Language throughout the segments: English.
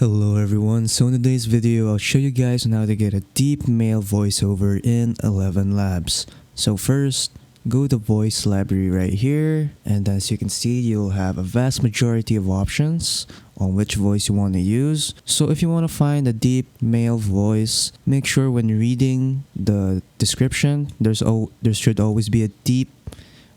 Hello everyone, so in today's video I'll show you guys on how to get a deep male voiceover in ElevenLabs. So first, go to voice library right here, and as you can see you'll have a vast majority of options on which voice you want to use. So if you want to find a deep male voice, make sure when reading the description there should always be a deep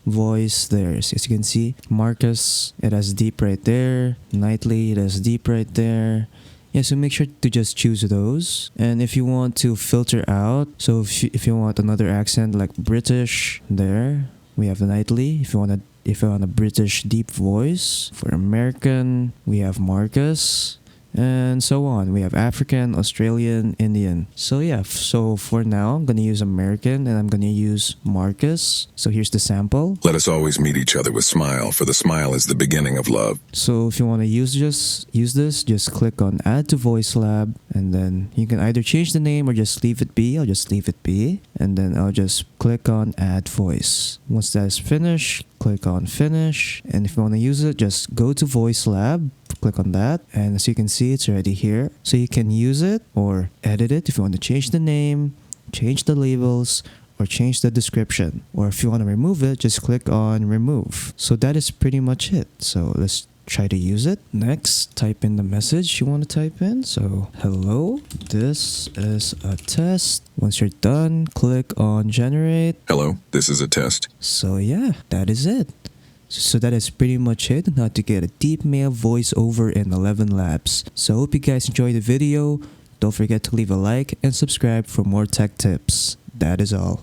voice there. As you can see, Marcus, it has deep right there. Nightly, it has deep right there. Yeah, so make sure to just choose those. And if you want to filter out, so if you want another accent like British, there we have Nightly. If you want a British deep voice, for American we have Marcus, and so on. We have African, Australian, Indian. So yeah, so for now I'm gonna use American and I'm gonna use Marcus. So here's the sample. Let us always meet each other with smile, for the smile is the beginning of love. So if you want to use this, just click on add to voice lab, and then you can either change the name or just leave it be. I'll just leave it be, and then I'll just click on add voice. Once that is finished, click on finish, and if you want to use it, just go to voice lab, click on that, and as you can see it's already here. So you can use it or edit it if you want to change the name, change the labels, or change the description. Or if you want to remove it, just click on remove. So that is pretty much it. So let's try to use it. Next, type in the message you want to type in. So hello, this is a test. Once you're done, click on generate. Hello, this is a test. So yeah, that is it. So that is pretty much it on how to get a deep male voiceover in ElevenLabs. So I hope you guys enjoyed the video. Don't forget to leave a like and subscribe for more tech tips. That is all.